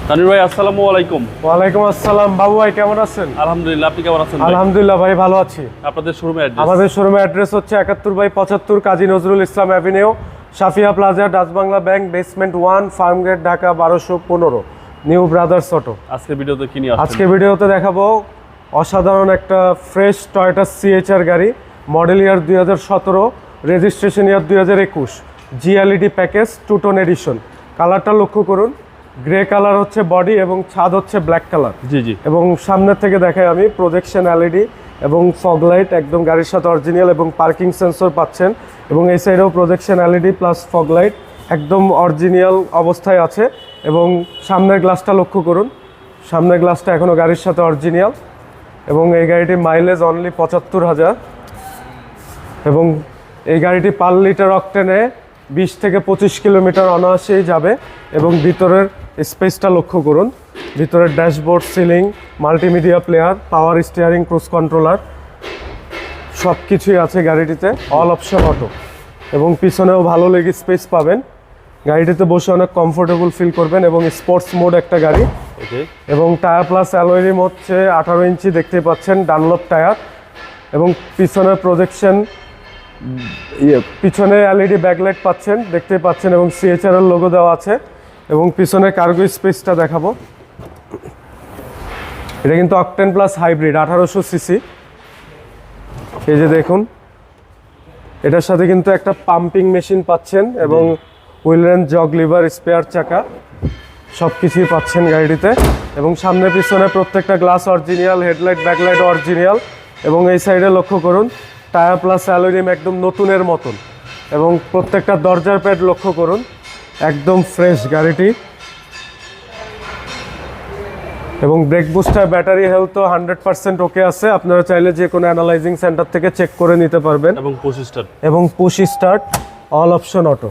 তানভীর ভাই আসসালামু আলাইকুম। ওয়ালাইকুম আসসালাম। বাবু ভাই কেমন আছেন? আলহামদুলিল্লাহ, আপনি কেমন আছেন? আলহামদুলিল্লাহ ভাই, ভালো আছি। আপনাদের শোরুমের অ্যাড্রেস? আমাদের শোরুমের অ্যাড্রেস হচ্ছে 71/75 Kazi Nazrul Islam avenue, Safiya plaza, Dutch Bangla bank, basement 1, Farmgate, Dhaka 1215, new brothers auto. আজকে ভিডিওতে কি নিয়ে আসছেন? আজকে ভিডিওতে দেখাবো অসাধারণ একটা ফ্রেশ টয়োটা সিএচআর গাড়ি, model year 2017, registration year 2021, GLED package, two tone edition. কালারটা লক্ষ্য করুন, গ্রে কালার হচ্ছে বডি এবং ছাদ হচ্ছে ব্ল্যাক কালার। জি জি। এবং সামনের থেকে দেখাই আমি, প্রজেকশন এলইডি এবং ফগ লাইট একদম গাড়ির সাথে অরিজিনাল, এবং পার্কিং সেন্সর পাচ্ছেন। এবং এই সাইডেও projection LED plus fog light একদম অরিজিনাল অবস্থায় আছে। এবং সামনের গ্লাসটা লক্ষ্য করুন, সামনের গ্লাসটা এখনও গাড়ির সাথে অরিজিনাল। এবং এই গাড়িটির মাইলেজ অনলি 75,000। এবং এই গাড়িটি পার লিটার অকটেনে 20 থেকে 25 কিলোমিটার অনায়াসেই যাবে। এবং ভিতরের স্পেসটা লক্ষ্য করুন, ভিতরের dashboard, ceiling, multimedia player, power steering, cruise controller সব কিছুই আছে গাড়িটিতে, অল অপশন অটো। এবং পিছনেও ভালো লেগে স্পেস পাবেন, গাড়িটিতে বসে অনেক কমফোর্টেবল ফিল করবেন। এবং স্পোর্টস মোড একটা গাড়ি। এবং টায়ার প্লাস অ্যালয় রিম হচ্ছে 18 ইঞ্চি, দেখতে পাচ্ছেন ডানলপ টায়ার। এবং পিছনের প্রজেকশন, পিছনে এলইডি ব্যাকলাইট পাচ্ছেন, দেখতে পাচ্ছেন। এবং সিএচআর এর লোগো দেওয়া আছে। এবং পিছনে কার্গো স্পেসটা দেখাবো, এটা কিন্তু অকটেন প্লাস হাইব্রিড 1800 সিসি। এই যে দেখুন, এটার সাথে কিন্তু একটা পাম্পিং মেশিন পাচ্ছেন, এবং wheel range, jug liver, spare চাকা সব কিছুই পাচ্ছেন গাড়িটিতে। এবং সামনে পিছনে প্রত্যেকটা glass original, headlight backlight original. এবং এই সাইডে লক্ষ্য করুন, টায়ার প্লাস অ্যালয় রিম একদম নতুনের মতন। এবং প্রত্যেকটা দরজার প্যাড লক্ষ্য করুন, একদম ফ্রেশ গাড়িটি। এবং ব্রেক বুস্টার, ব্যাটারি হেলথ তো 100% ওকে আছে। আপনারা চাইলে যে কোনো অ্যানালাইজিং সেন্টার থেকে চেক করে নিতে পারবেন। এবং push start, all option auto,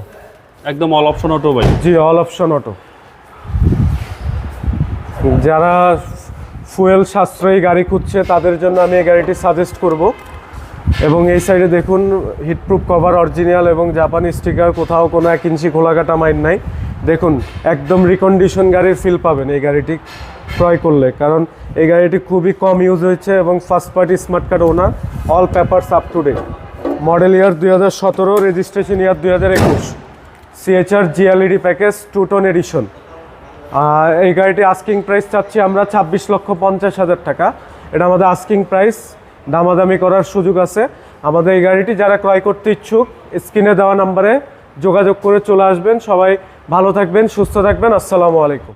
একদম অল অপশন অটো ভাই? জি, অল অপশন অটো। যারা ফুয়েল সাশ্রয়ী গাড়ি খুঁজছে তাদের জন্য আমি এই গাড়িটি সাজেস্ট করব। এবং এই সাইডে দেখুন, হিটপ্রুফ কভার অরিজিনাল, এবং জাপানি স্টিকার, কোথাও কোনো 1 ইঞ্চি খোলাকাটা মাইন নাই। দেখুন, একদম রিকন্ডিশন গাড়ির ফিল পাবেন এই গাড়িটি ক্রয় করলে, কারণ এই গাড়িটি খুবই কম ইউজ হয়েছে। এবং first party smart card owner, all papers up to date, model year 2017, registration year 2021, CHR GLED package, two tone edition. এই গাড়িটি আস্কিং প্রাইস চাচ্ছি আমরা 26,50,000 টাকা। এটা আমাদের আস্কিং প্রাইস, দামাদামি করার সুযোগ আছে। আমাদের এই গাড়িটি যারা ক্রয় করতে ইচ্ছুক, স্ক্রিনে দেওয়া নাম্বারে যোগাযোগ করে চলে আসবেন। সবাই ভালো থাকবেন, সুস্থ থাকবেন। আসসালামু আলাইকুম।